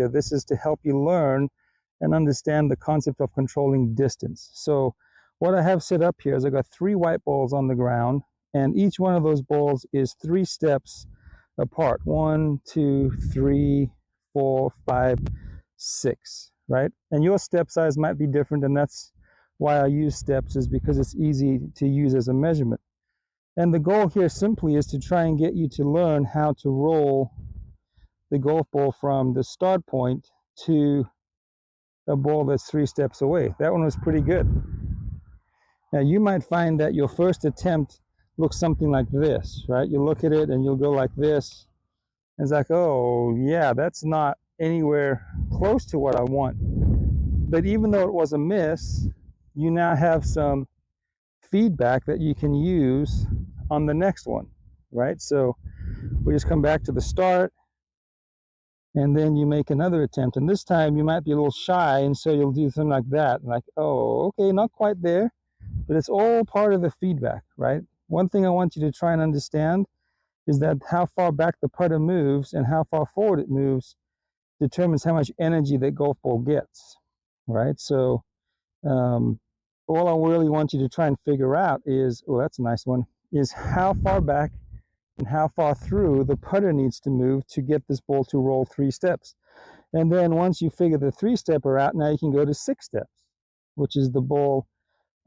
This is to help you learn and understand the concept of controlling distance. So what I have set up here is I got 3 white balls on the ground, and each one of those balls is 3 steps apart. 1, 2, 3, 4, 5, 6, right? And your step size might be different, and that's why I use steps, is because it's easy to use as a measurement. And the goal here simply is to try and get you to learn how to roll the golf ball from the start point to a ball that's 3 steps away. That one was pretty good. Now you might find that your first attempt looks something like this, right? You look at it and you'll go like this. And it's like, oh yeah, that's not anywhere close to what I want. But even though it was a miss, you now have some feedback that you can use on the next one, right? So we just come back to the start, and then you make another attempt, and this time you might be a little shy, and so you'll do something like that, like, oh, okay, not quite there, but it's all part of the feedback, right? One thing I want you to try and understand is that how far back the putter moves and how far forward it moves determines how much energy that golf ball gets, right? So all I really want you to try and figure out is, oh, that's a nice one, is how far back and how far through the putter needs to move to get this ball to roll 3 steps. And then once you figure the 3-stepper out, now you can go to 6 steps, which is the ball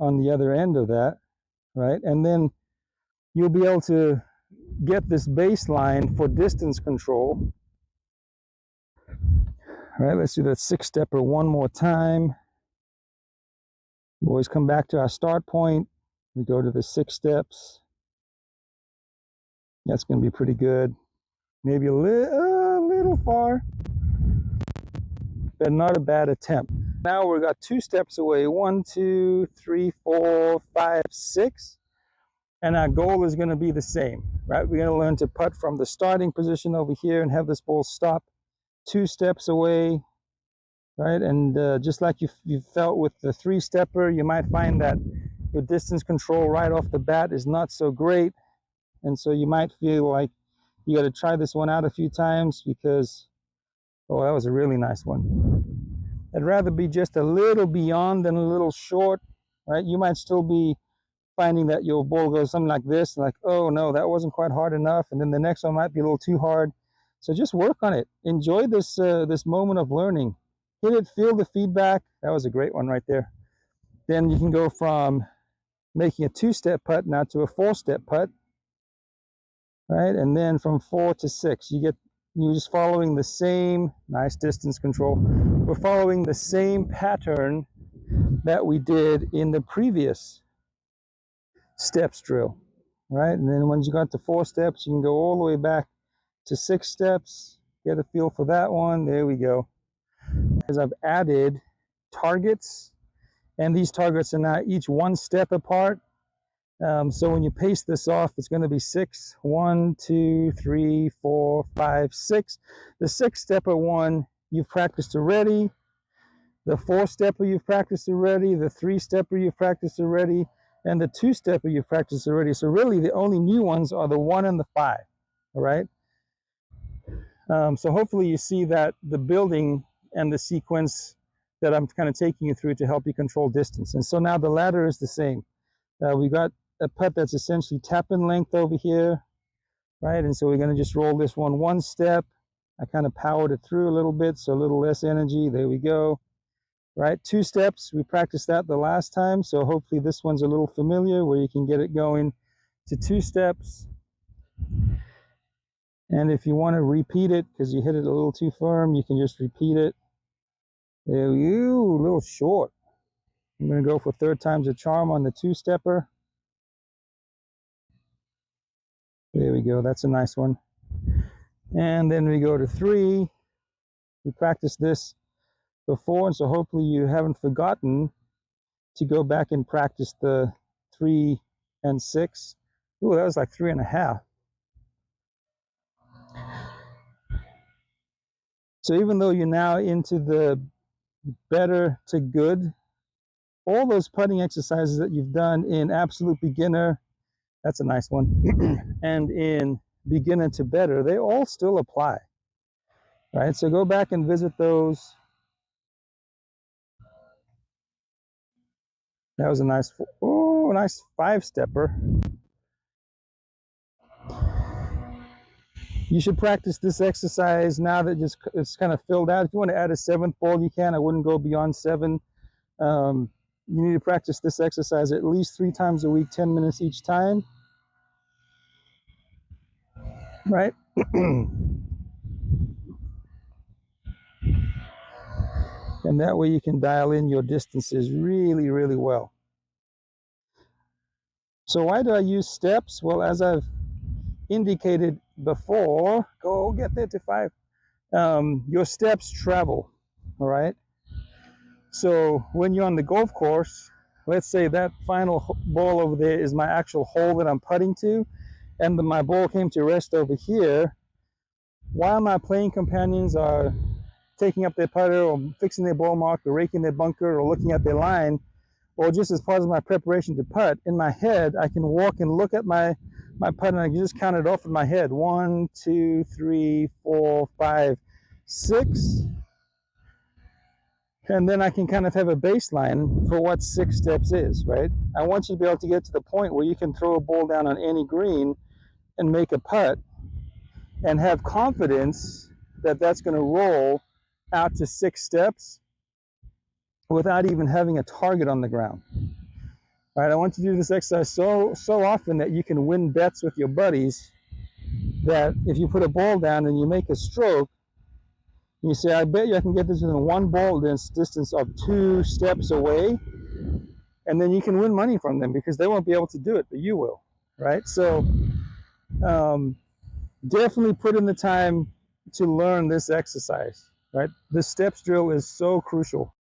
on the other end of that, right? And then you'll be able to get this baseline for distance control. All right, let's do that 6-stepper one more time. We always come back to our start point. We go to the 6 steps. That's going to be pretty good. Maybe a little far, but not a bad attempt. Now we've got 2 steps away. 1, 2, 3, 4, 5, 6. And our goal is going to be the same, right? We're going to learn to putt from the starting position over here and have this ball stop 2 steps away, right? And just like you felt with the 3-stepper, you might find that your distance control right off the bat is not so great. And so you might feel like you got to try this one out a few times because, oh, that was a really nice one. I'd rather be just a little beyond than a little short, right? You might still be finding that your ball goes something like this, like, oh no, that wasn't quite hard enough, and then the next one might be a little too hard. So just work on it. Enjoy this this moment of learning. Hit it, feel the feedback. That was a great one right there. Then you can go from making a 2-step putt now to a 4-step putt, right? And then from 4 to 6, you're just following the same nice distance control. We're following the same pattern that we did in the previous steps drill, right? And then once you got to 4 steps, you can go all the way back to 6 steps. Get a feel for that one. There we go. As I've added targets, and these targets are now each 1 step apart. So when you paste this off, it's going to be 6. 1, 2, 3, 4, 5, 6. The 6-stepper one you've practiced already. The 4-stepper you've practiced already. The 3-stepper you've practiced already. And the 2-stepper you've practiced already. So really the only new ones are the 1 and the 5. All right. So hopefully you see that the building and the sequence that I'm kind of taking you through to help you control distance. And so now the ladder is the same. We've got a putt that's essentially tap-in length over here, right? And so we're going to just roll this one step. I kind of powered it through a little bit, so a little less energy. There we go. Right, 2 steps. We practiced that the last time, so hopefully this one's a little familiar where you can get it going to 2 steps. And if you want to repeat it because you hit it a little too firm, you can just repeat it. There we go, a little short. I'm going to go for 3rd time's a charm on the 2-stepper. There we go, that's a nice one. And then we go to 3. We practiced this before, and so hopefully you haven't forgotten to go back and practice the 3 and 6. Ooh, that was like 3.5. So even though you're now into the better to good, all those putting exercises that you've done in absolute beginner, that's a nice one, and in beginner to better, they all still apply. right? So go back and visit those. That was a nice, oh, nice 5-stepper. You should practice this exercise now that it's kind of filled out. If you want to add a 7th ball, you can. I wouldn't go beyond 7. You need to practice this exercise at least 3 times a week, 10 minutes each time, right? And that way you can dial in your distances really, really well. So why do I use steps? Well, as I've indicated before, go get there to 5. Your steps travel, all right? So when you're on the golf course, let's say that final ball over there is my actual hole that I'm putting to, and my ball came to rest over here. While my playing companions are taking up their putter or fixing their ball mark or raking their bunker or looking at their line, or just as part of my preparation to putt, in my head, I can walk and look at my putt and I can just count it off in my head. 1, 2, 3, 4, 5, 6. And then I can kind of have a baseline for what 6 steps is, right? I want you to be able to get to the point where you can throw a ball down on any green and make a putt and have confidence that that's going to roll out to 6 steps without even having a target on the ground. All right, I want you to do this exercise so often that you can win bets with your buddies, that if you put a ball down and you make a stroke, you say, I bet you I can get this within 1 ball distance of 2 steps away, and then you can win money from them because they won't be able to do it, but you will, right? So definitely put in the time to learn this exercise, right? The steps drill is so crucial.